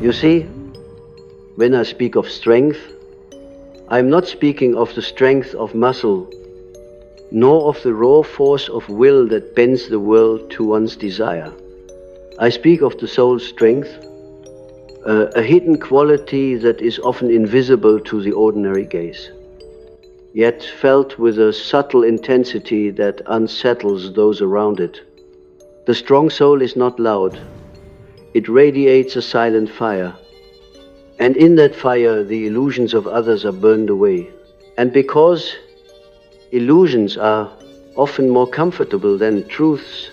You see, when I speak of strength, I am not speaking of the strength of muscle, nor of the raw force of will that bends the world to one's desire. I speak of the soul's strength, a hidden quality that is often invisible to the ordinary gaze, yet felt with a subtle intensity that unsettles those around it. The strong soul is not loud. It radiates a silent fire. And in that fire, the illusions of others are burned away. And because illusions are often more comfortable than truths,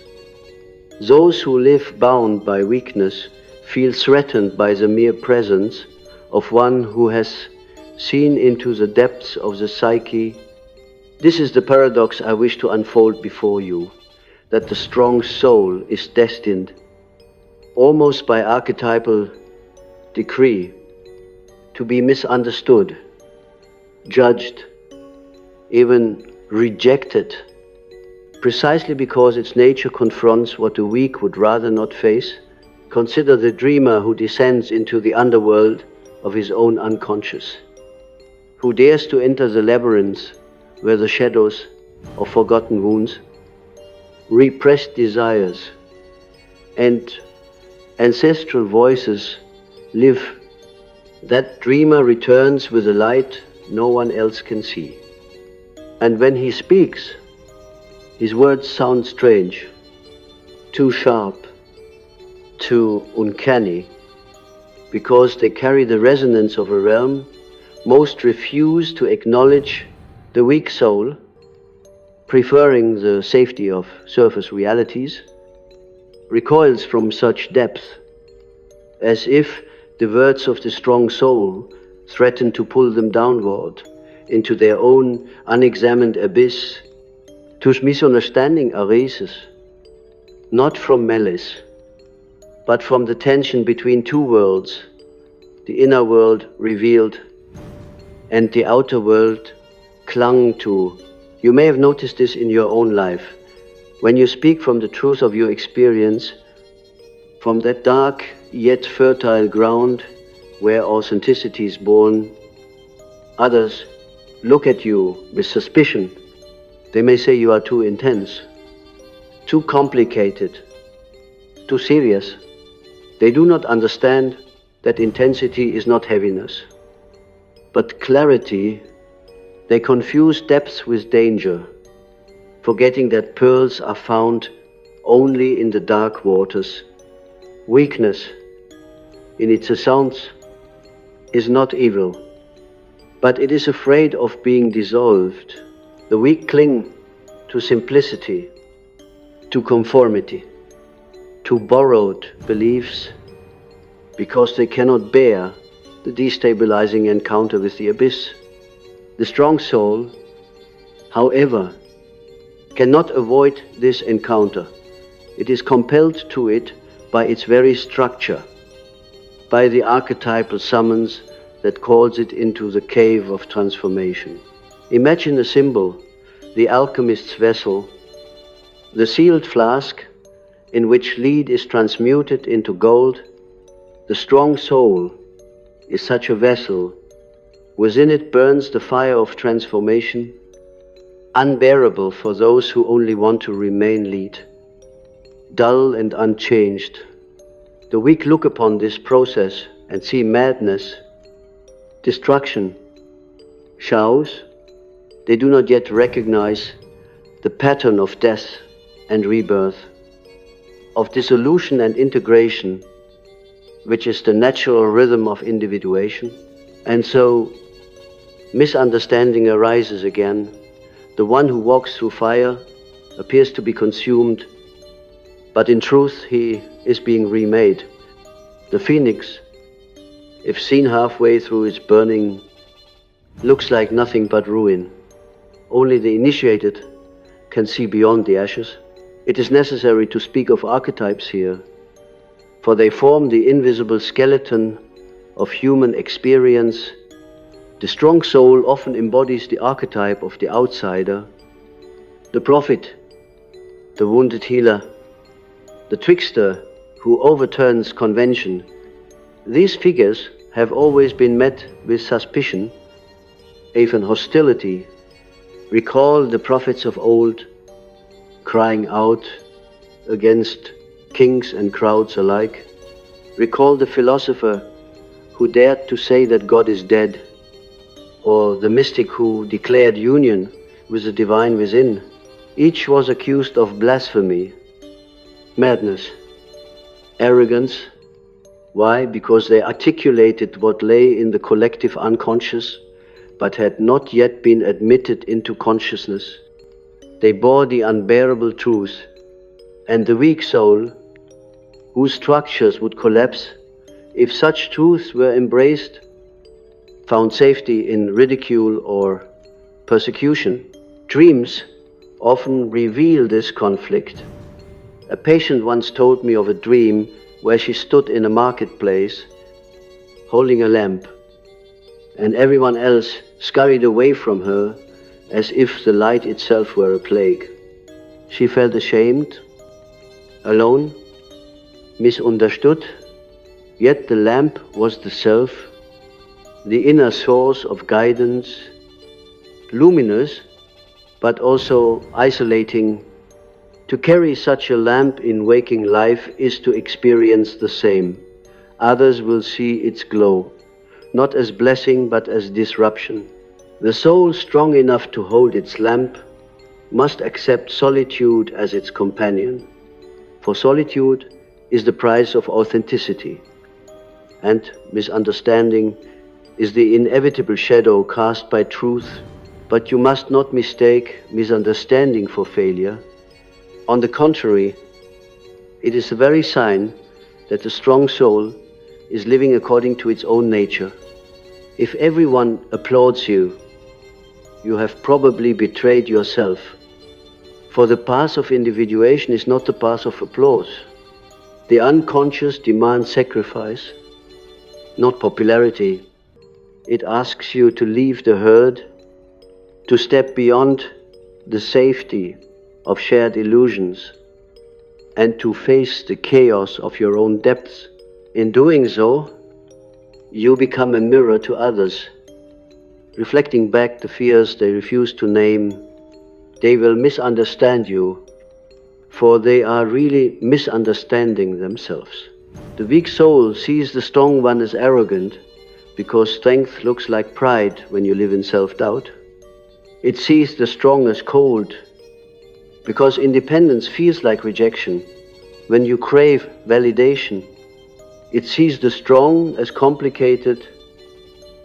those who live bound by weakness feel threatened by the mere presence of one who has seen into the depths of the psyche. This is the paradox I wish to unfold before you, that the strong soul is destined, almost by archetypal decree, to be misunderstood, judged, even rejected, precisely because its nature confronts what the weak would rather not face. Consider the dreamer who descends into the underworld of his own unconscious, who dares to enter the labyrinths where the shadows of forgotten wounds, repressed desires, and ancestral voices live. That dreamer returns with a light no one else can see. And when he speaks, his words sound strange, too sharp, too uncanny, because they carry the resonance of a realm most refuse to acknowledge the weak soul, preferring the safety of surface realities, recoils from such depth, as if the words of the strong soul threaten to pull them downward into their own unexamined abyss. Whose misunderstanding arises not from malice, but from the tension between two worlds, the inner world revealed and the outer world clung to. You may have noticed this in your own life. When you speak from the truth of your experience, from that dark yet fertile ground where authenticity is born, others look at you with suspicion. They may say you are too intense, too complicated, too serious. They do not understand that intensity is not heaviness, but clarity. They confuse depth with danger, forgetting that pearls are found only in the dark waters. Weakness, in its essence, is not evil, but it is afraid of being dissolved. The weak cling to simplicity, to conformity, to borrowed beliefs, because they cannot bear the destabilizing encounter with the abyss. The strong soul, however, cannot avoid this encounter. It is compelled to it by its very structure, by the archetypal summons that calls it into the cave of transformation. Imagine a symbol, the alchemist's vessel, the sealed flask in which lead is transmuted into gold. The strong soul is such a vessel. Within it burns the fire of transformation, unbearable for those who only want to remain lead, dull and unchanged. The weak look upon this process and see madness, destruction, chaos. They do not yet recognize the pattern of death and rebirth, of dissolution and integration, which is the natural rhythm of individuation. And so misunderstanding arises again. The one who walks through fire appears to be consumed, but in truth he is being remade. The phoenix, if seen halfway through its burning, looks like nothing but ruin. Only the initiated can see beyond the ashes. It is necessary to speak of archetypes here, for they form the invisible skeleton of human experience. The strong soul often embodies the archetype of the outsider, the prophet, the wounded healer, the trickster who overturns convention, These figures have always been met with suspicion, even hostility. Recall the prophets of old crying out against kings and crowds alike. Recall the philosopher who dared to say that God is dead, or the mystic who declared union with the divine within. Each was accused of blasphemy, madness, arrogance. Why? Because they articulated what lay in the collective unconscious, but had not yet been admitted into consciousness. They bore the unbearable truth, and the weak soul, whose structures would collapse if such truths were embraced, found safety in ridicule or persecution. Dreams often reveal this conflict. A patient once told me of a dream where she stood in a marketplace holding a lamp, and everyone else scurried away from her as if the light itself were a plague. She felt ashamed, alone, misunderstood, yet the lamp was the self, the inner source of guidance, luminous but also isolating. To carry such a lamp in waking life is to experience the same. Others will see its glow, not as blessing but as disruption. The soul strong enough to hold its lamp must accept solitude as its companion, for solitude is the price of authenticity, and misunderstanding is the inevitable shadow cast by truth. But you must not mistake misunderstanding for failure. On the contrary, it is the very sign that the strong soul is living according to its own nature. If everyone applauds you, you have probably betrayed yourself. For the path of individuation is not the path of applause. The unconscious demands sacrifice, not popularity. It asks you to leave the herd, to step beyond the safety of shared illusions, and to face the chaos of your own depths. In doing so, you become a mirror to others, reflecting back the fears they refuse to name. They will misunderstand you, for they are really misunderstanding themselves. The weak soul sees the strong one as arrogant, because strength looks like pride when you live in self-doubt. It sees the strong as cold, because independence feels like rejection when you crave validation. It sees the strong as complicated,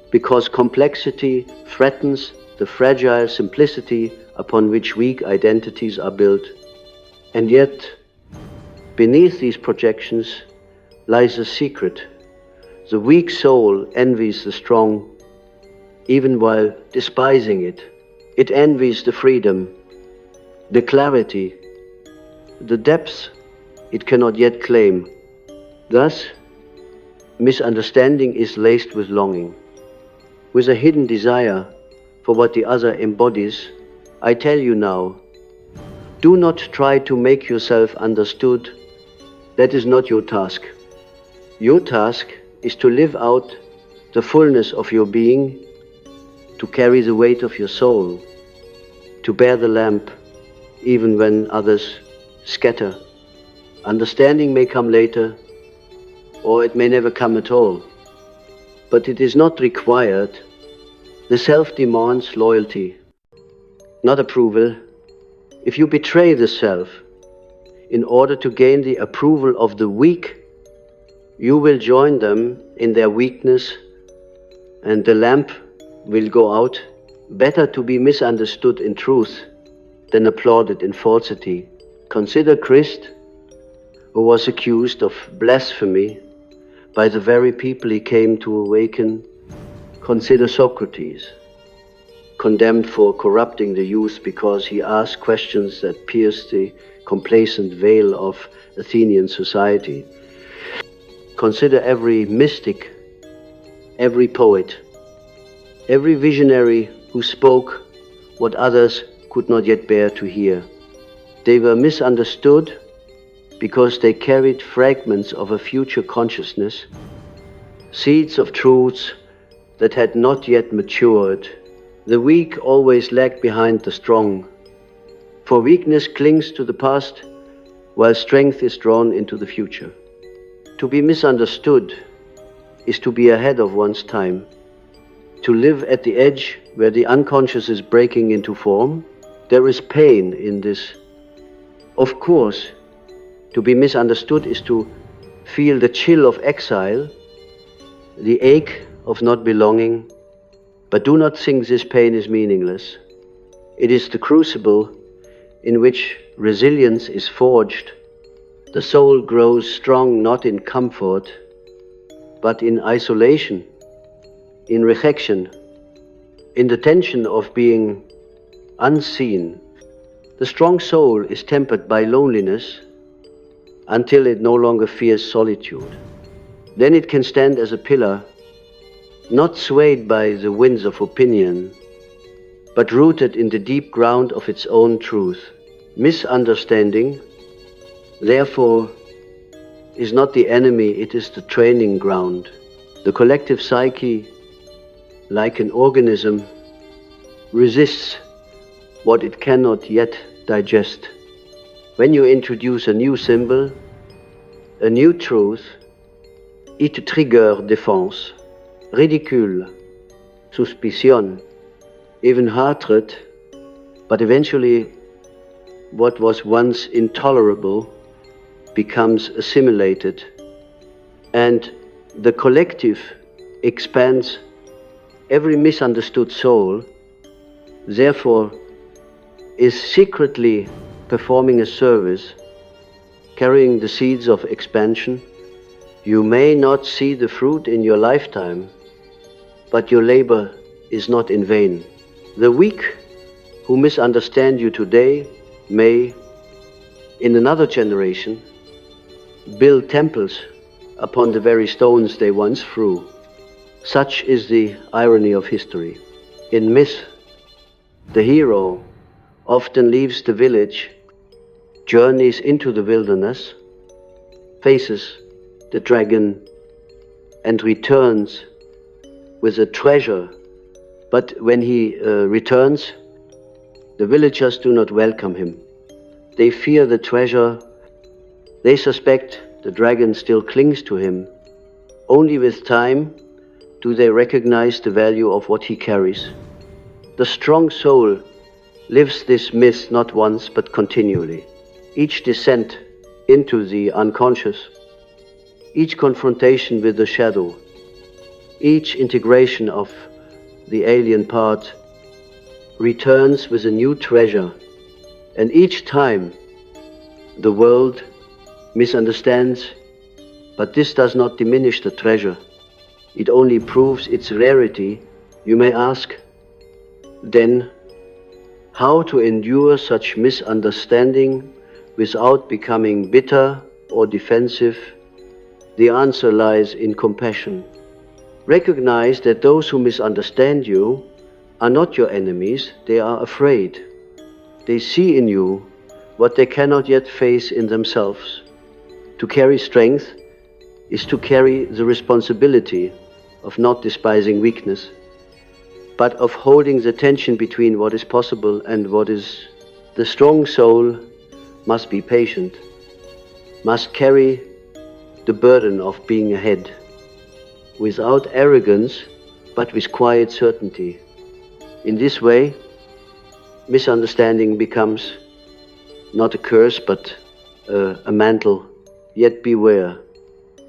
because complexity threatens the fragile simplicity upon which weak identities are built. And yet, beneath these projections lies a secret. The weak soul envies the strong, even while despising it. It envies the freedom, the clarity, the depth it cannot yet claim. Thus, misunderstanding is laced with longing, with a hidden desire for what the other embodies. I tell you now, do not try to make yourself understood. That is not your task. Your task is to live out the fullness of your being, to carry the weight of your soul, to bear the lamp even when others scatter. Understanding may come later, or it may never come at all, but it is not required. The self demands loyalty, not approval. If you betray the self in order to gain the approval of the weak, you will join them in their weakness, and the lamp will go out. Better to be misunderstood in truth than applauded in falsity. Consider Christ, who was accused of blasphemy by the very people he came to awaken. Consider Socrates, condemned for corrupting the youth because he asked questions that pierced the complacent veil of Athenian society. Consider every mystic, every poet, every visionary who spoke what others could not yet bear to hear. They were misunderstood because they carried fragments of a future consciousness seeds of truths that had not yet matured. The weak always lag behind the strong, for weakness clings to the past while strength is drawn into the future. To be misunderstood is to be ahead of one's time, to live at the edge where the unconscious is breaking into form. There is pain in this. Of course, to be misunderstood is to feel the chill of exile, the ache of not belonging, but do not think this pain is meaningless. It is the crucible in which resilience is forged. The soul grows strong not in comfort, but in isolation, in rejection, in the tension of being unseen. The strong soul is tempered by loneliness until it no longer fears solitude. Then it can stand as a pillar, not swayed by the winds of opinion, but rooted in the deep ground of its own truth. Misunderstanding, therefore, is not the enemy, it is the training ground. The collective psyche, like an organism, resists what it cannot yet digest. When you introduce a new symbol, a new truth, it triggers défense, ridicule, suspicion, even hatred, but eventually what was once intolerable becomes assimilated, and the collective expands. Every misunderstood soul, therefore, is secretly performing a service, carrying the seeds of expansion. You may not see the fruit in your lifetime, but your labor is not in vain. The weak who misunderstand you today may, in another generation, build temples upon the very stones they once threw. Such is the irony of history. In myth, the hero often leaves the village, journeys into the wilderness, faces the dragon, and returns with a treasure. But when he returns, the villagers do not welcome him. They fear the treasure. They suspect the dragon still clings to him. Only with time do they recognize the value of what he carries. The strong soul lives this myth not once but continually. Each descent into the unconscious, each confrontation with the shadow, each integration of the alien part returns with a new treasure, and each time the world misunderstands, but this does not diminish the treasure. It only proves its rarity. You may ask, then, how to endure such misunderstanding without becoming bitter or defensive? The answer lies in compassion. Recognize that those who misunderstand you are not your enemies, they are afraid. They see in you what they cannot yet face in themselves. To carry strength is to carry the responsibility of not despising weakness, but of holding the tension between what is possible and what is. The strong soul must be patient, must carry the burden of being ahead, without arrogance, but with quiet certainty. In this way, misunderstanding becomes not a curse, but a mantle. Yet beware,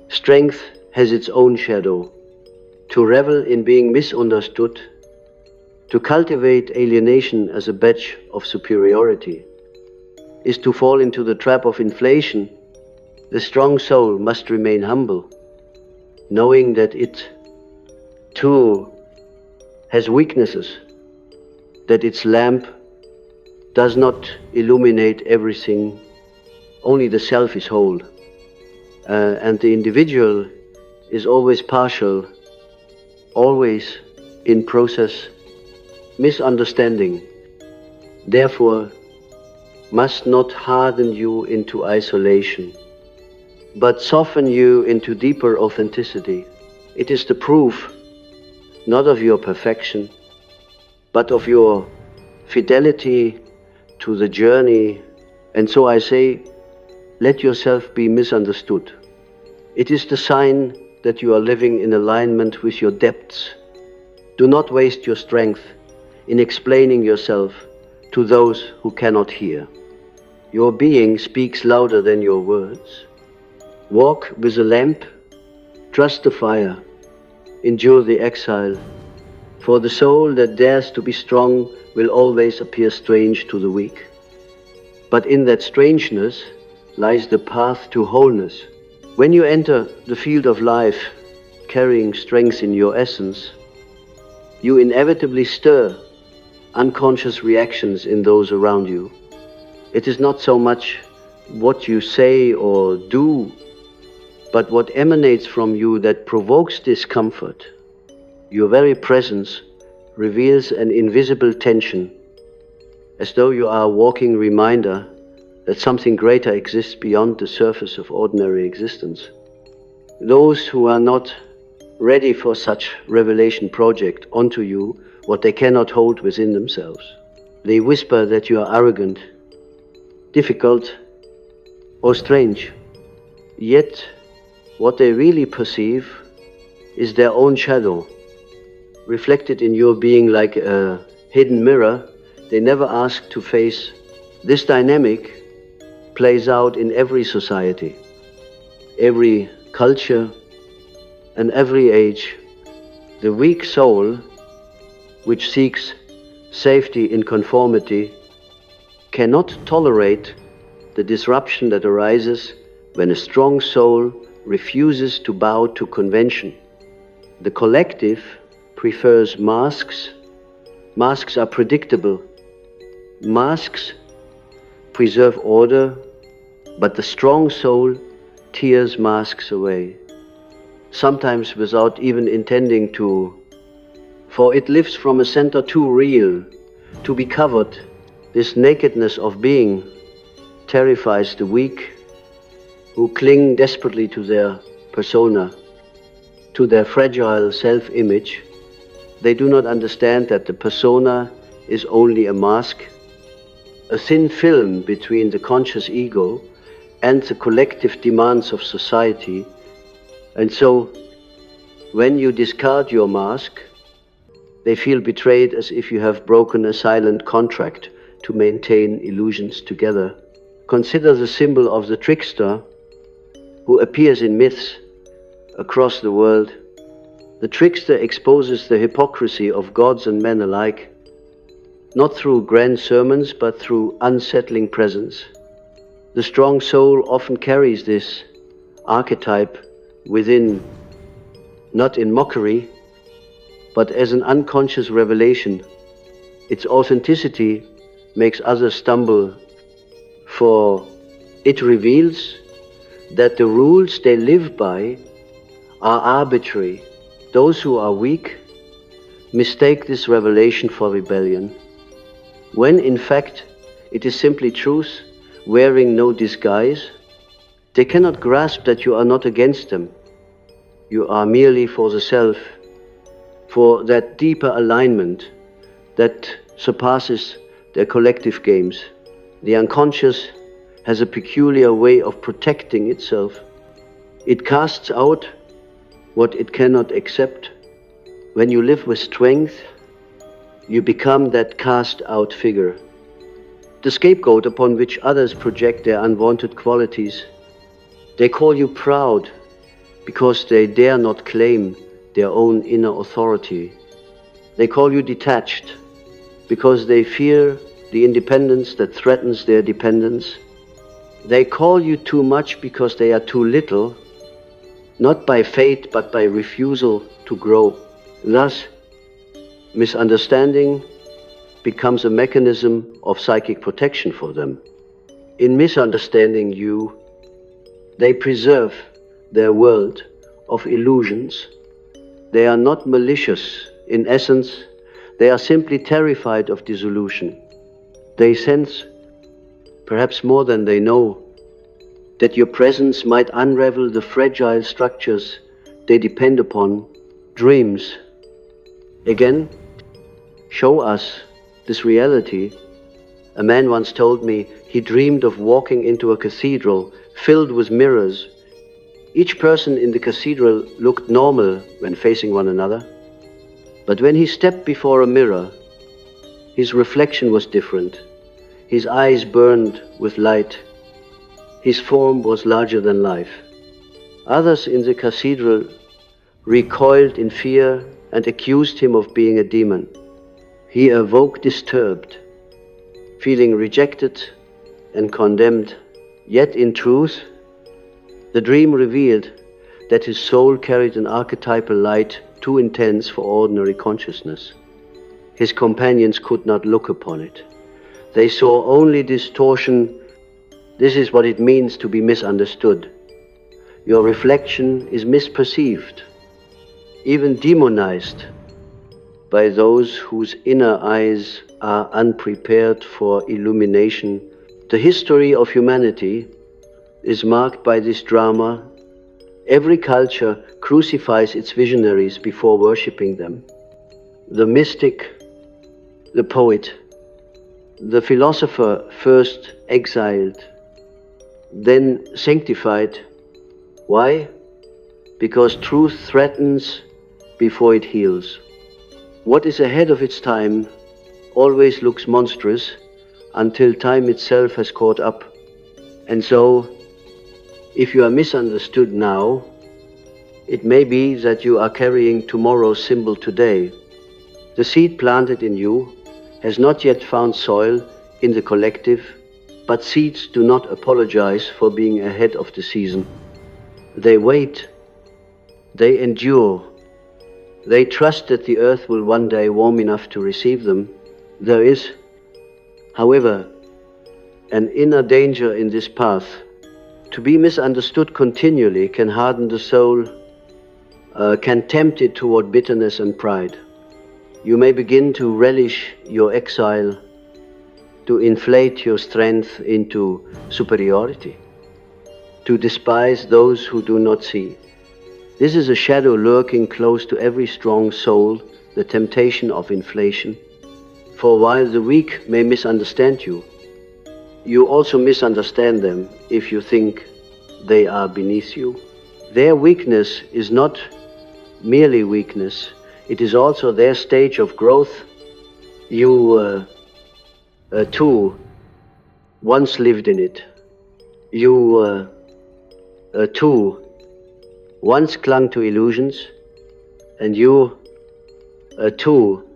strength has its own shadow. To revel in being misunderstood, to cultivate alienation as a badge of superiority, is to fall into the trap of inflation. The strong soul must remain humble, knowing that it, too, has weaknesses, that its lamp does not illuminate everything, only the self is whole. And the individual is always partial, always in process. Misunderstanding, therefore, must not harden you into isolation, but soften you into deeper authenticity. It is the proof not of your perfection, but of your fidelity to the journey. And so I say, let yourself be misunderstood. It is the sign that you are living in alignment with your depths. Do not waste your strength in explaining yourself to those who cannot hear. Your being speaks louder than your words. Walk with a lamp, trust the fire, endure the exile, for the soul that dares to be strong will always appear strange to the weak. But in that strangeness lies the path to wholeness. When you enter the field of life, carrying strength in your essence, you inevitably stir unconscious reactions in those around you. It is not so much what you say or do, but what emanates from you that provokes discomfort. Your very presence reveals an invisible tension, as though you are a walking reminder that something greater exists beyond the surface of ordinary existence. Those who are not ready for such revelation project onto you what they cannot hold within themselves. They whisper that you are arrogant, difficult, or strange. Yet, what they really perceive is their own shadow, reflected in your being like a hidden mirror. They never ask to face. This dynamic plays out in every society, every culture, and every age. The weak soul, which seeks safety in conformity, cannot tolerate the disruption that arises when a strong soul refuses to bow to convention. The collective prefers masks. Masks are predictable. Masks preserve order, but the strong soul tears masks away, sometimes without even intending to, for it lives from a center too real to be covered. This nakedness of being terrifies the weak, who cling desperately to their persona, to their fragile self-image. They do not understand that the persona is only a mask, a thin film between the conscious ego and the collective demands of society. And so, when you discard your mask, they feel betrayed, as if you have broken a silent contract to maintain illusions together. Consider the symbol of the trickster who appears in myths across the world. The trickster exposes the hypocrisy of gods and men alike, not through grand sermons, but through unsettling presence. The strong soul often carries this archetype within, not in mockery, but as an unconscious revelation. Its authenticity makes others stumble, for it reveals that the rules they live by are arbitrary. Those who are weak mistake this revelation for rebellion, when in fact it is simply truth wearing no disguise. They cannot grasp that you are not against them. You are merely for the self, for that deeper alignment that surpasses their collective games. The unconscious has a peculiar way of protecting itself. It casts out what it cannot accept. When you live with strength, you become that cast-out figure, the scapegoat upon which others project their unwanted qualities. They call you proud because they dare not claim their own inner authority. They call you detached because they fear the independence that threatens their dependence. They call you too much because they are too little, not by fate but by refusal to grow. Thus, misunderstanding becomes a mechanism of psychic protection for them. In misunderstanding you, they preserve their world of illusions. They are not malicious. In essence, they are simply terrified of dissolution. They sense, perhaps more than they know, that your presence might unravel the fragile structures they depend upon dreams. Again, show us this reality. A man once told me he dreamed of walking into a cathedral filled with mirrors. Each person in the cathedral looked normal when facing one another, but when he stepped before a mirror, his reflection was different. His eyes burned with light. His form was larger than life. Others in the cathedral recoiled in fear and accused him of being a demon. He awoke disturbed, feeling rejected and condemned. Yet in truth, the dream revealed that his soul carried an archetypal light too intense for ordinary consciousness. His companions could not look upon it. They saw only distortion. This is what it means to be misunderstood. Your reflection is misperceived, even demonized by those whose inner eyes are unprepared for illumination. The history of humanity is marked by this drama. Every culture crucifies its visionaries before worshipping them. The mystic, the poet, the philosopher, first exiled, then sanctified. Why? Because truth threatens before it heals. What is ahead of its time always looks monstrous until time itself has caught up. And so, if you are misunderstood now, it may be that you are carrying tomorrow's symbol today. The seed planted in you has not yet found soil in the collective, but seeds do not apologize for being ahead of the season. They wait, they endure, they trust that the earth will one day warm enough to receive them. There is, however, an inner danger in this path. To be misunderstood continually can harden the soul, can tempt it toward bitterness and pride. You may begin to relish your exile, to inflate your strength into superiority, to despise those who do not see. This is a shadow lurking close to every strong soul, the temptation of inflation. For while the weak may misunderstand you, you also misunderstand them if you think they are beneath you. Their weakness is not merely weakness, it is also their stage of growth. You too once lived in it. You too once clung to illusions, and you too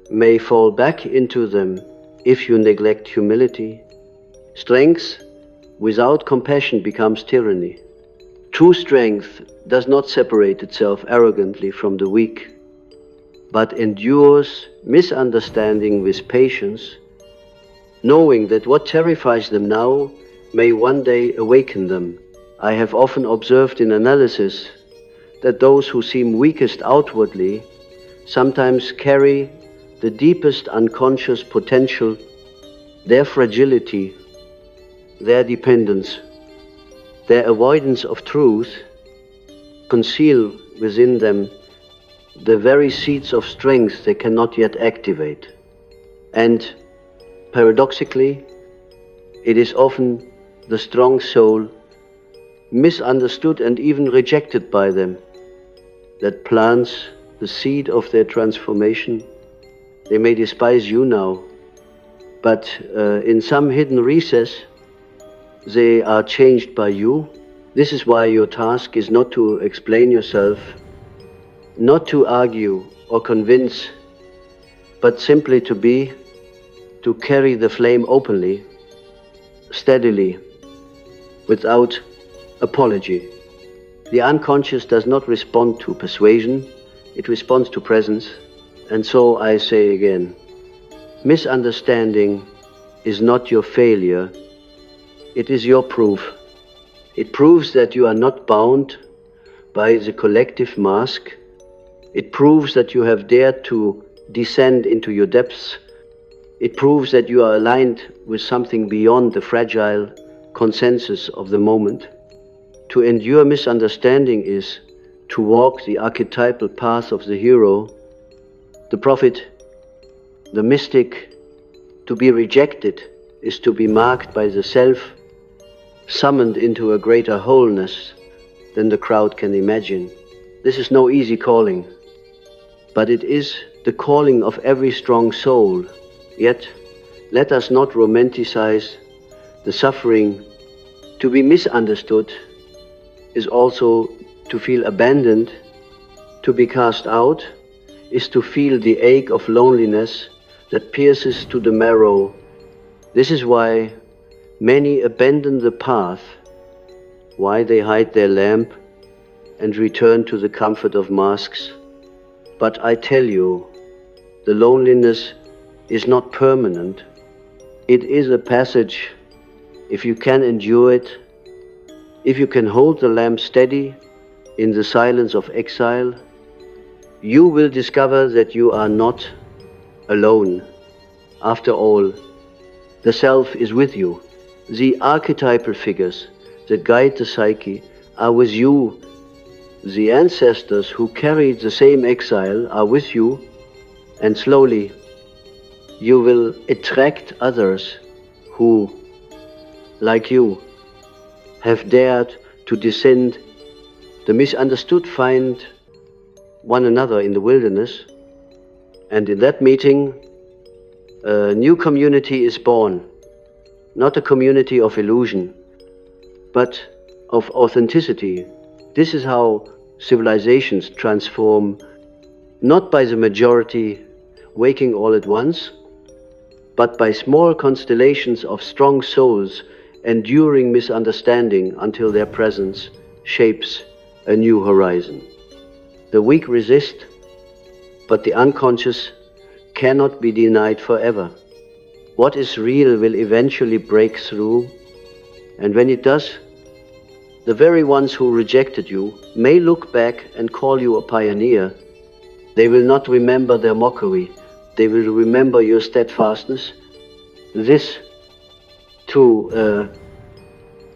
may fall back into them if you neglect humility. Strength without compassion becomes tyranny. True strength does not separate itself arrogantly from the weak, but endures misunderstanding with patience, knowing that what terrifies them now may one day awaken them. I have often observed in analysis that those who seem weakest outwardly sometimes carry the deepest unconscious potential, their fragility, their dependence, their avoidance of truth conceal within them the very seeds of strength they cannot yet activate. And paradoxically, it is often the strong soul, misunderstood and even rejected by them, that plants the seed of their transformation. They may despise you now, but in some hidden recess, they are changed by you. This is why your task is not to explain yourself, not to argue or convince, but simply to carry the flame openly, steadily, without apology. The unconscious does not respond to persuasion, it responds to presence. And so I say again, misunderstanding is not your failure, it is your proof. It proves that you are not bound by the collective mask. It proves that you have dared to descend into your depths. It proves that you are aligned with something beyond the fragile consensus of the moment. To endure misunderstanding is to walk the archetypal path of the hero, the prophet, the mystic. To be rejected is to be marked by the self, summoned into a greater wholeness than the crowd can imagine. This is no easy calling, but it is the calling of every strong soul. Yet, let us not romanticize the suffering. To be misunderstood is also to feel abandoned. To be cast out is to feel the ache of loneliness that pierces to the marrow. This is why many abandon the path, why they hide their lamp and return to the comfort of masks. But I tell you, the loneliness is not permanent. It is a passage. If you can endure it, if you can hold the lamp steady in the silence of exile, you will discover that you are not alone. After all, the self is with you. The archetypal figures that guide the psyche are with you. The ancestors who carried the same exile are with you, and slowly you will attract others who, like you, have dared to descend. The misunderstood find one another in the wilderness, and in that meeting, a new community is born, not a community of illusion, but of authenticity. This is how civilizations transform, not by the majority waking all at once, but by small constellations of strong souls enduring misunderstanding until their presence shapes a new horizon. The weak resist, but the unconscious cannot be denied forever. What is real will eventually break through, and when it does, the very ones who rejected you may look back and call you a pioneer. They will not remember their mockery. They will remember your steadfastness. This, too,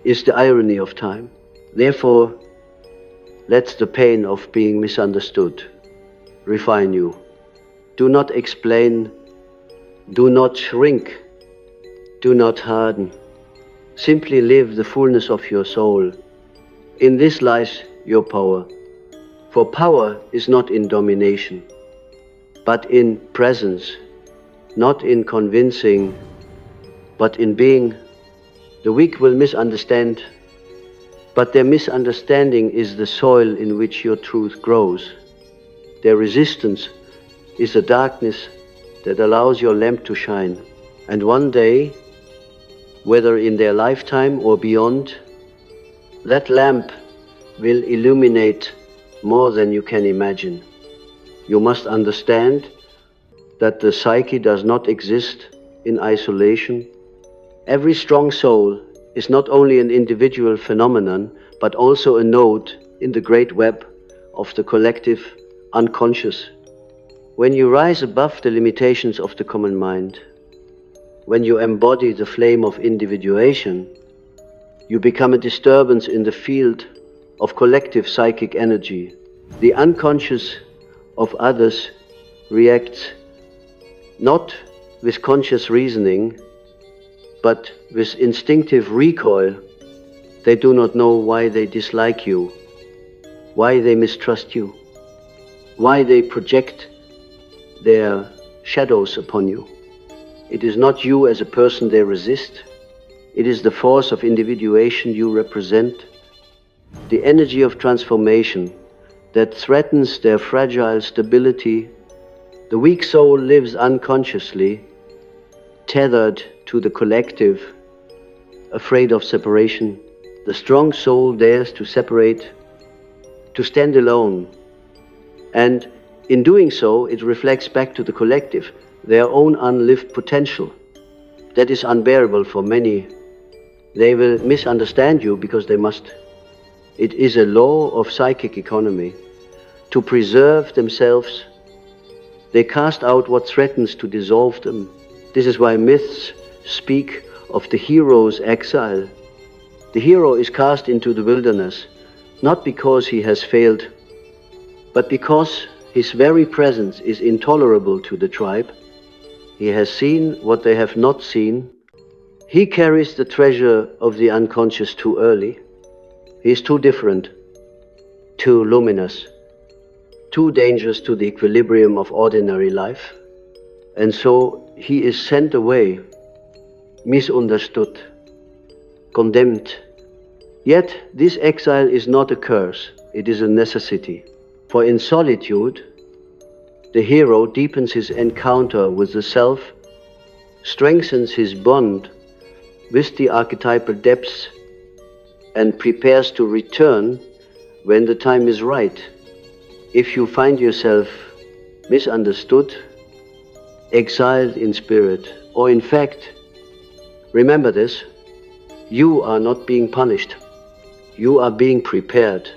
is the irony of time. Therefore, let the pain of being misunderstood refine you. Do not explain, do not shrink, do not harden. Simply live the fullness of your soul. In this lies your power. For power is not in domination, but in presence, not in convincing, but in being. The weak will misunderstand, but their misunderstanding is the soil in which your truth grows. Their resistance is the darkness that allows your lamp to shine. And one day, whether in their lifetime or beyond, that lamp will illuminate more than you can imagine. You must understand that the psyche does not exist in isolation. Every strong soul is not only an individual phenomenon, but also a node in the great web of the collective unconscious. When you rise above the limitations of the common mind, when you embody the flame of individuation, you become a disturbance in the field of collective psychic energy. The unconscious of others reacts not with conscious reasoning, but with instinctive recoil. They do not know why they dislike you, why they mistrust you, why they project their shadows upon you. It is not you as a person they resist. It is the force of individuation you represent, the energy of transformation that threatens their fragile stability. The weak soul lives unconsciously, tethered to the collective, afraid of separation. The strong soul dares to separate, to stand alone, and in doing so, it reflects back to the collective their own unlived potential. That is unbearable for many. They will misunderstand you because they must. It is a law of psychic economy. To preserve themselves, they cast out what threatens to dissolve them. This is why myths speak of the hero's exile. The hero is cast into the wilderness, not because he has failed, But because his very presence is intolerable to the tribe, he has seen what they have not seen. He carries the treasure of the unconscious too early. He is too different, too luminous, too dangerous to the equilibrium of ordinary life. And so he is sent away, misunderstood, condemned. Yet this exile is not a curse, it is a necessity. For in solitude, the hero deepens his encounter with the self, strengthens his bond with the archetypal depths, and prepares to return when the time is right. If you find yourself misunderstood, exiled in spirit, or in fact, remember this, you are not being punished. You are being prepared.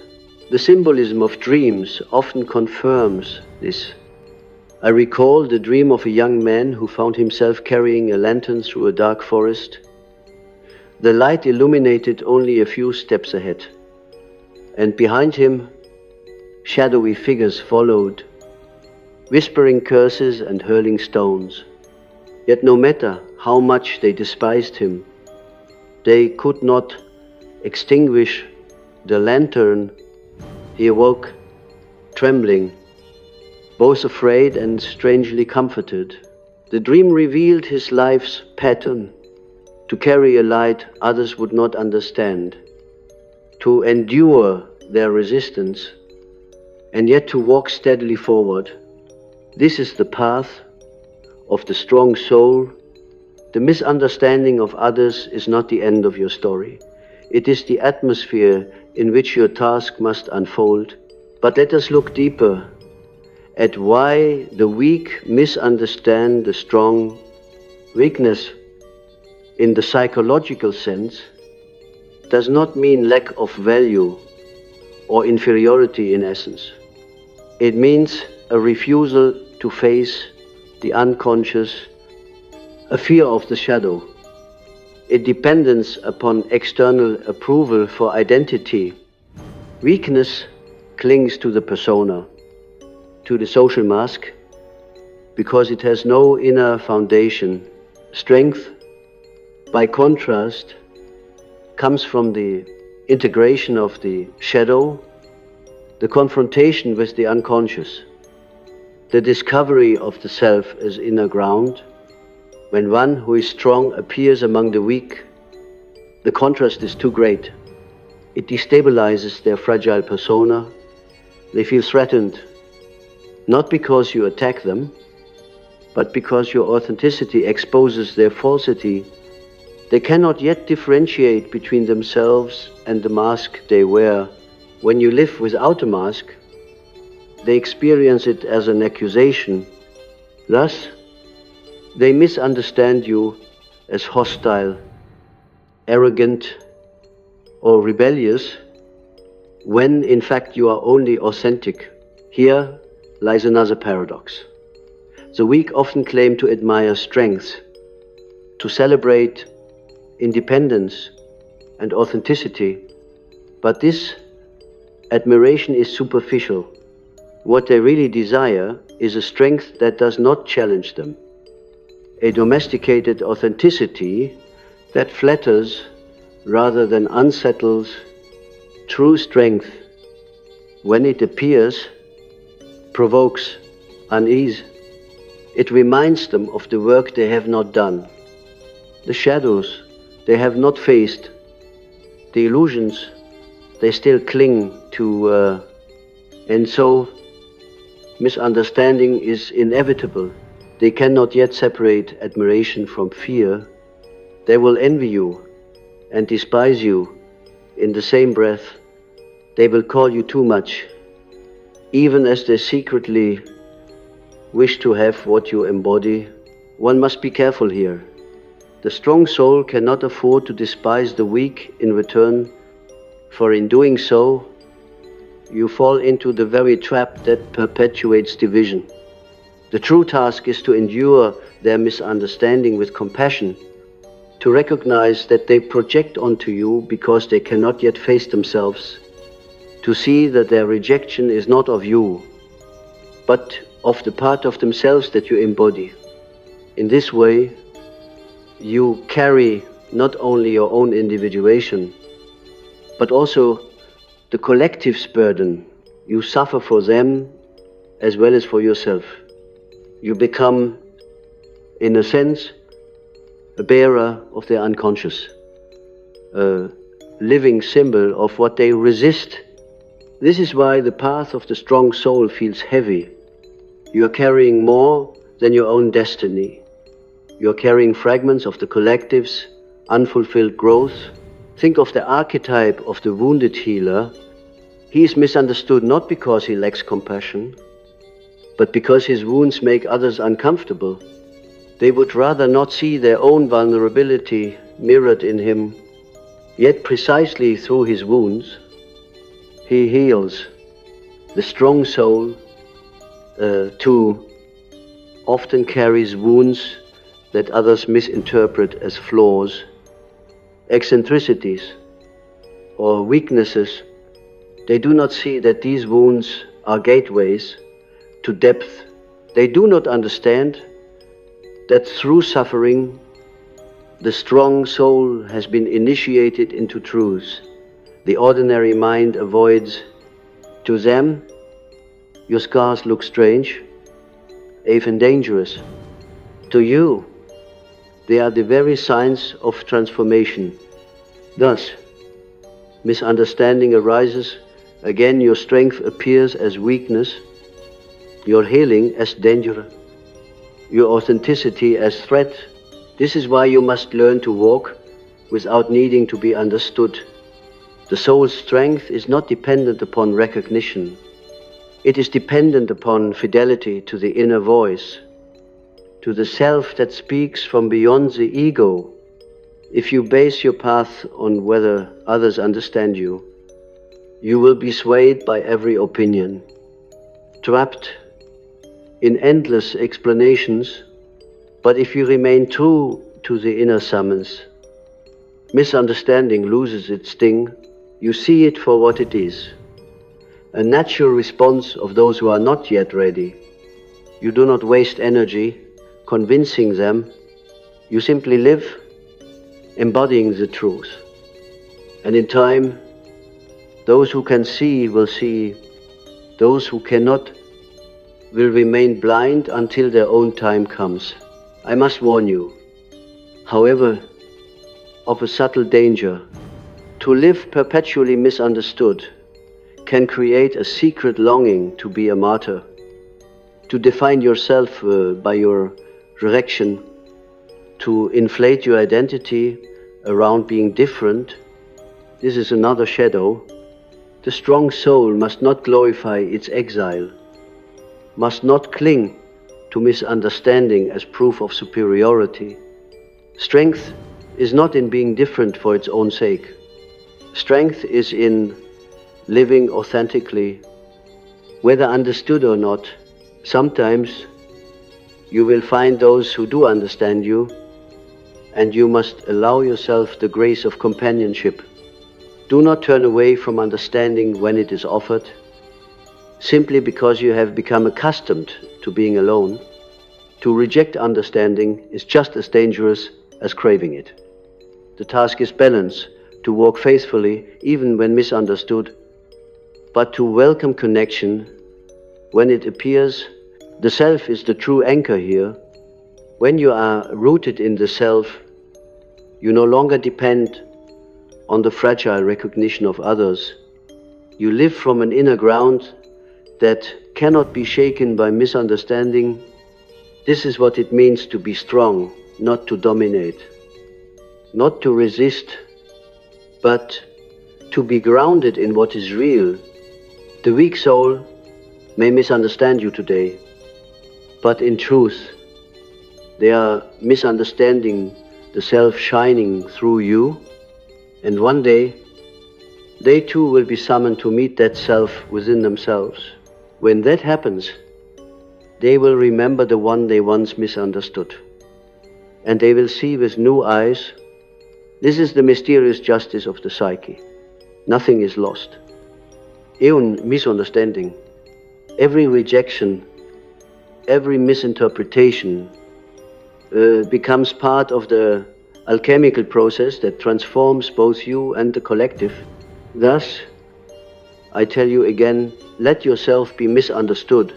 The symbolism of dreams often confirms this. I recall the dream of a young man who found himself carrying a lantern through a dark forest. The light illuminated only a few steps ahead, and behind him, shadowy figures followed, whispering curses and hurling stones. Yet no matter how much they despised him, they could not extinguish the lantern. He awoke, trembling, both afraid and strangely comforted. The dream revealed his life's pattern: to carry a light others would not understand, to endure their resistance, and yet to walk steadily forward. This is the path of the strong soul. The misunderstanding of others is not the end of your story. It is the atmosphere in which your task must unfold. But let us look deeper at why the weak misunderstand the strong. Weakness, in the psychological sense, does not mean lack of value or inferiority in essence. It means a refusal to face the unconscious, a fear of the shadow, a dependence upon external approval for identity. Weakness clings to the persona, to the social mask, because it has no inner foundation. Strength, by contrast, comes from the integration of the shadow, the confrontation with the unconscious, the discovery of the self as inner ground. When one who is strong appears among the weak, the contrast is too great. It destabilizes their fragile persona. They feel threatened, not because you attack them, but because your authenticity exposes their falsity. They cannot yet differentiate between themselves and the mask they wear. When you live without a mask, they experience it as an accusation. Thus, they misunderstand you as hostile, arrogant, or rebellious, when in fact you are only authentic. Here lies another paradox. The weak often claim to admire strength, to celebrate independence and authenticity, but this admiration is superficial. What they really desire is a strength that does not challenge them, a domesticated authenticity that flatters rather than unsettles. True strength, when it appears, provokes unease. It reminds them of the work they have not done, the shadows they have not faced, the illusions they still cling to, and so misunderstanding is inevitable. They cannot yet separate admiration from fear. They will envy you and despise you in the same breath. They will call you too much, even as they secretly wish to have what you embody. One must be careful here. The strong soul cannot afford to despise the weak in return, for in doing so, you fall into the very trap that perpetuates division. The true task is to endure their misunderstanding with compassion, to recognize that they project onto you because they cannot yet face themselves, to see that their rejection is not of you, but of the part of themselves that you embody. In this way, you carry not only your own individuation, but also the collective's burden. You suffer for them as well as for yourself. You become, in a sense, a bearer of their unconscious, a living symbol of what they resist. This is why the path of the strong soul feels heavy. You are carrying more than your own destiny. You are carrying fragments of the collective's unfulfilled growth. Think of the archetype of the wounded healer. He is misunderstood not because he lacks compassion, but because his wounds make others uncomfortable. They would rather not see their own vulnerability mirrored in him. Yet precisely through his wounds, he heals. The strong soul, too, often carries wounds that others misinterpret as flaws, eccentricities, or weaknesses. They do not see that these wounds are gateways to depth. They do not understand that through suffering, the strong soul has been initiated into truths the ordinary mind avoids. To them, your scars look strange, even dangerous. To you, they are the very signs of transformation. Thus, misunderstanding arises. Again, your strength appears as weakness, your healing as danger, your authenticity as threat. This is why you must learn to walk without needing to be understood. The soul's strength is not dependent upon recognition. It is dependent upon fidelity to the inner voice, to the self that speaks from beyond the ego. If you base your path on whether others understand you, you will be swayed by every opinion, trapped in endless explanations. But if you remain true to the inner summons, misunderstanding loses its sting. You see it for what it is, a natural response of those who are not yet ready. You do not waste energy convincing them. You simply live, embodying the truth. And in time, those who can see will see. Those who cannot will remain blind until their own time comes. I must warn you, however, of a subtle danger. To live perpetually misunderstood can create a secret longing to be a martyr, to define yourself by your direction, to inflate your identity around being different. This is another shadow. The strong soul must not glorify its exile, must not cling to misunderstanding as proof of superiority. Strength is not in being different for its own sake. Strength is in living authentically, whether understood or not. Sometimes you will find those who do understand you, and you must allow yourself the grace of companionship. Do not turn away from understanding when it is offered, simply because you have become accustomed to being alone. To reject understanding is just as dangerous as craving it. The task is balance, to walk faithfully even when misunderstood, but to welcome connection when it appears. The self is the true anchor here. When you are rooted in the self, you no longer depend on the fragile recognition of others. You live from an inner ground that cannot be shaken by misunderstanding. This is what it means to be strong, not to dominate, not to resist, but to be grounded in what is real. The weak soul may misunderstand you today, but in truth, they are misunderstanding the self shining through you, and one day, they too will be summoned to meet that self within themselves. When that happens, they will remember the one they once misunderstood, and they will see with new eyes. This is the mysterious justice of the psyche. Nothing is lost. even misunderstanding, every rejection, every misinterpretation becomes part of the alchemical process that transforms both you and the collective. Thus, I tell you again, let yourself be misunderstood.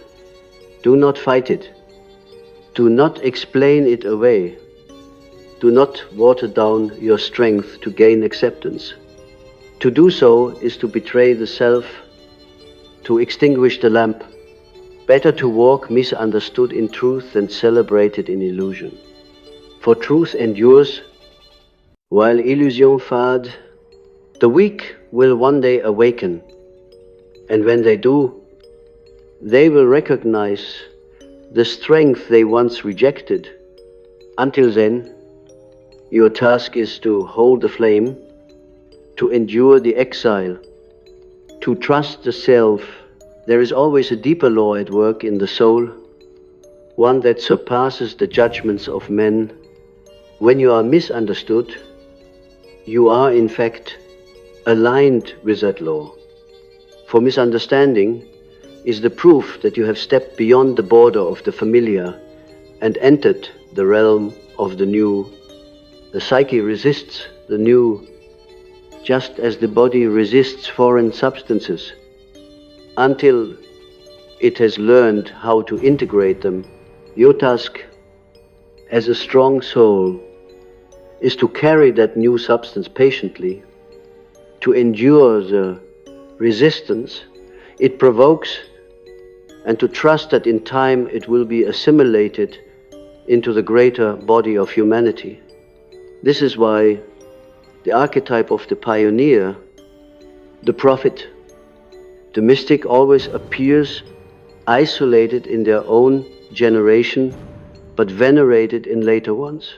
Do not fight it. Do not explain it away. Do not water down your strength to gain acceptance. To do so is to betray the self, to extinguish the lamp. Better to walk misunderstood in truth than celebrated in illusion. For truth endures, while illusion fade. The weak will one day awaken, and when they do, they will recognize the strength they once rejected. Until then, your task is to hold the flame, to endure the exile, to trust the self. There is always a deeper law at work in the soul, one that surpasses the judgments of men. When you are misunderstood, you are in fact aligned with that law. For misunderstanding is the proof that you have stepped beyond the border of the familiar and entered the realm of the new. The psyche resists the new, just as the body resists foreign substances, until it has learned how to integrate them. Your task as a strong soul is to carry that new substance patiently, to endure the resistance it provokes, and to trust that in time it will be assimilated into the greater body of humanity. This is why the archetype of the pioneer, the prophet, the mystic always appears isolated in their own generation, but venerated in later ones.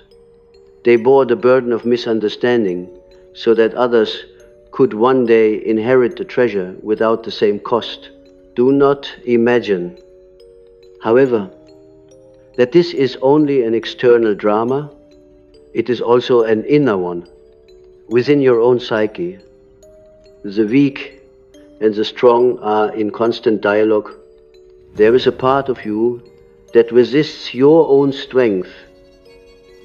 They bore the burden of misunderstanding so that others could one day inherit the treasure without the same cost. Do not imagine, however, that this is only an external drama. It is also an inner one. Within your own psyche, the weak and the strong are in constant dialogue. There is a part of you that resists your own strength,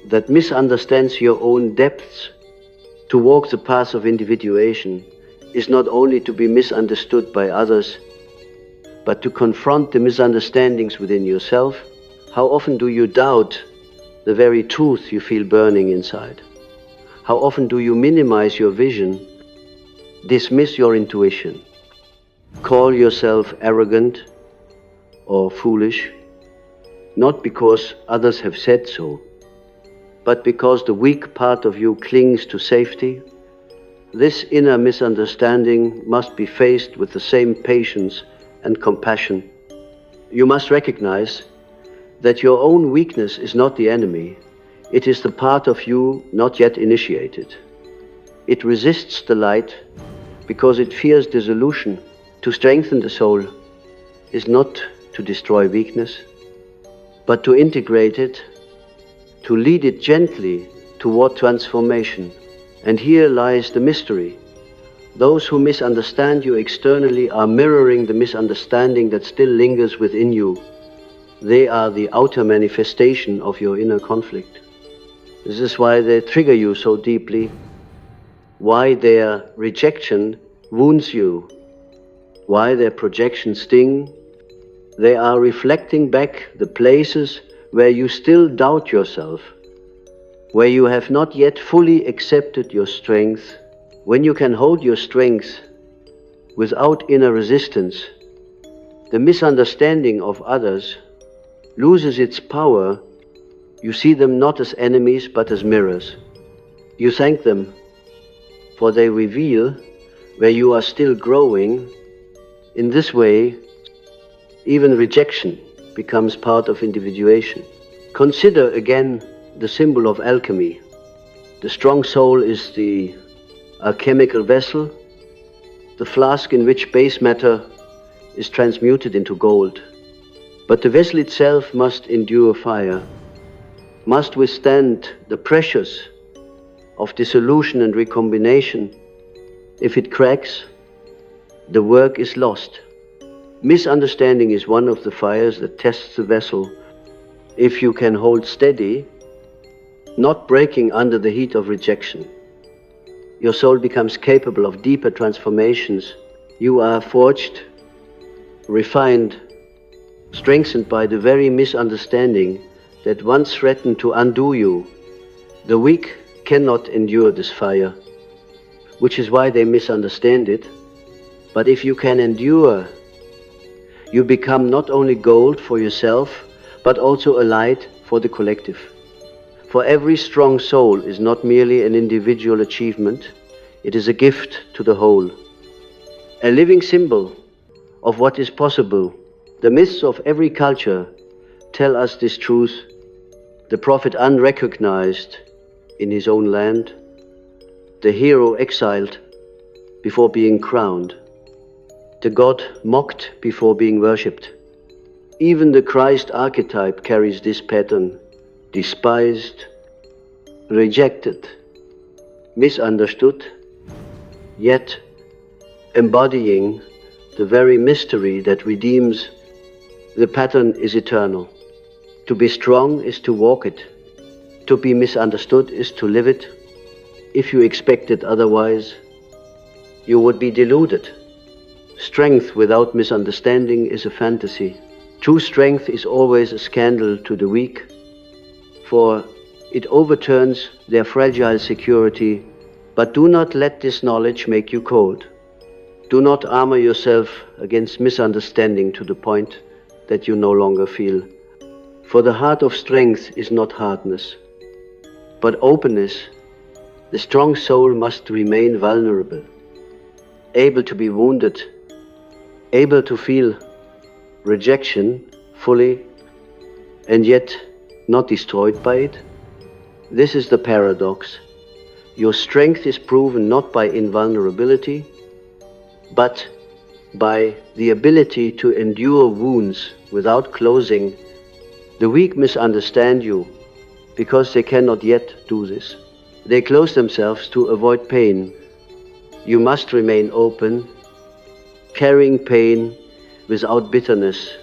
that misunderstands your own depths. To walk the path of individuation is not only to be misunderstood by others, but to confront the misunderstandings within yourself. How often do you doubt the very truth you feel burning inside? How often do you minimize your vision, dismiss your intuition, call yourself arrogant or foolish, not because others have said so, but because the weak part of you clings to safety? This inner misunderstanding must be faced with the same patience and compassion. You must recognize that your own weakness is not the enemy. It is the part of you not yet initiated. It resists the light because it fears dissolution. To strengthen the soul is not to destroy weakness, but to integrate it, to lead it gently toward transformation. And here lies the mystery. Those who misunderstand you externally are mirroring the misunderstanding that still lingers within you. They are the outer manifestation of your inner conflict. This is why they trigger you so deeply, why their rejection wounds you, why their projections sting. They are reflecting back the places where you still doubt yourself, where you have not yet fully accepted your strength. When you can hold your strength without inner resistance, the misunderstanding of others loses its power. You see them not as enemies, but as mirrors. You thank them, for they reveal where you are still growing. In this way, even rejection becomes part of individuation. Consider again the symbol of alchemy. The strong soul is the alchemical vessel, the flask in which base matter is transmuted into gold. But the vessel itself must endure fire, must withstand the pressures of dissolution and recombination. If it cracks, the work is lost. Misunderstanding is one of the fires that tests the vessel. If you can hold steady, not breaking under the heat of rejection, your soul becomes capable of deeper transformations. You are forged, refined, strengthened by the very misunderstanding that once threatened to undo you. The weak cannot endure this fire, which is why they misunderstand it. But if you can endure, you become not only gold for yourself, but also a light for the collective. For every strong soul is not merely an individual achievement, it is a gift to the whole. A living symbol of what is possible. The myths of every culture tell us this truth. The prophet unrecognized in his own land, the hero exiled before being crowned, the god mocked before being worshipped. Even the Christ archetype carries this pattern: despised, rejected, misunderstood, yet embodying the very mystery that redeems. The pattern is eternal. To be strong is to walk it. To be misunderstood is to live it. If you expected otherwise, you would be deluded. Strength without misunderstanding is a fantasy. True strength is always a scandal to the weak, for it overturns their fragile security. But do not let this knowledge make you cold. Do not armor yourself against misunderstanding to the point that you no longer feel. For the heart of strength is not hardness, but openness. The strong soul must remain vulnerable, able to be wounded, able to feel rejection fully, and yet not destroyed by it. This is the paradox. Your strength is proven not by invulnerability, but by the ability to endure wounds without closing. The weak misunderstand you because they cannot yet do this. They close themselves to avoid pain. You must remain open, carrying pain without bitterness,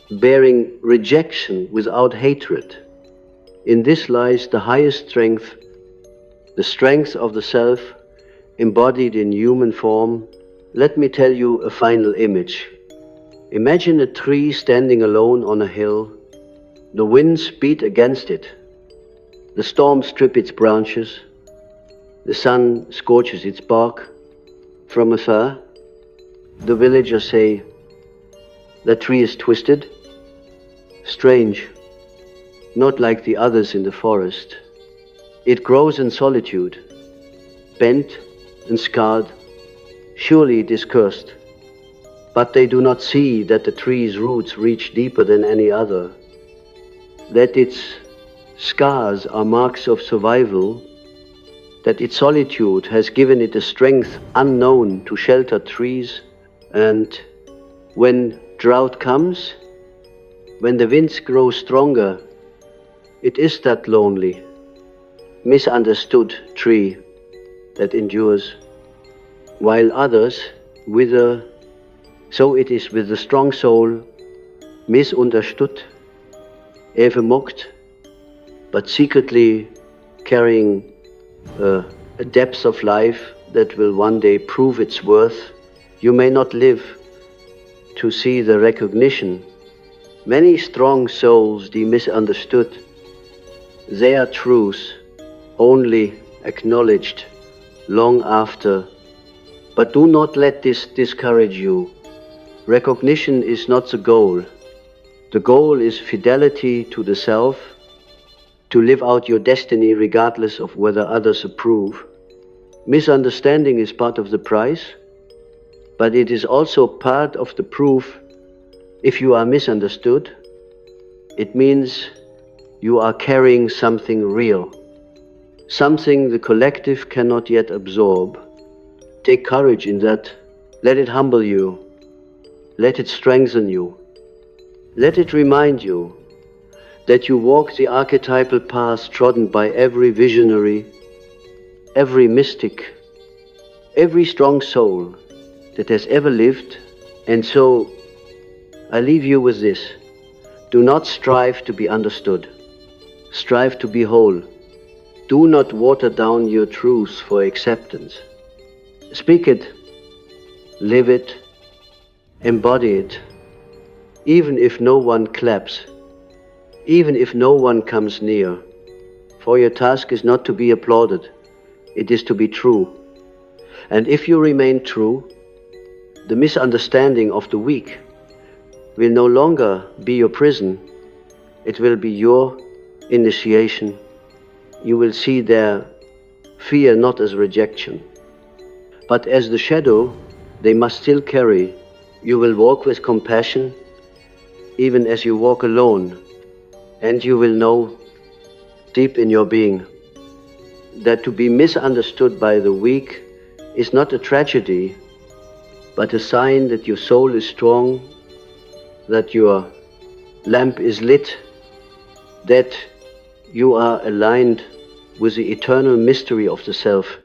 bearing rejection without hatred. In this lies the highest strength, the strength of the self embodied in human form. Let me tell you a final image. Imagine a tree standing alone on a hill. The winds beat against it. The storms strip its branches. The sun scorches its bark. From afar, the villagers say, "That tree is twisted, strange, not like the others in the forest. It grows in solitude, bent and scarred. Surely it is cursed." But they do not see that the tree's roots reach deeper than any other, that its scars are marks of survival, that its solitude has given it a strength unknown to shelter trees. And when drought comes, when the winds grow stronger, it is that lonely, misunderstood tree that endures, while others wither. So it is with the strong soul, misunderstood, even mocked, but secretly carrying a depth of life that will one day prove its worth. You may not live to see the recognition. Many strong souls be misunderstood. Their truth only acknowledged long after. But do not let this discourage you. Recognition is not the goal. The goal is fidelity to the self, to live out your destiny regardless of whether others approve. Misunderstanding is part of the price, but it is also part of the proof. If you are misunderstood, it means you are carrying something real, something the collective cannot yet absorb. Take courage in that. Let it humble you. Let it strengthen you. Let it remind you that you walk the archetypal path trodden by every visionary, every mystic, every strong soul that has ever lived. And so I leave you with this. Do not strive to be understood. Strive to be whole. Do not water down your truth for acceptance. Speak it, live it, embody it, even if no one claps, even if no one comes near. For your task is not to be applauded, it is to be true. And if you remain true, the misunderstanding of the weak will no longer be your prison, it will be your initiation. You will see their fear not as rejection, but as the shadow they must still carry. You will walk with compassion, even as you walk alone, and you will know deep in your being that to be misunderstood by the weak is not a tragedy, but a sign that your soul is strong, that your lamp is lit, that you are aligned with the eternal mystery of the self.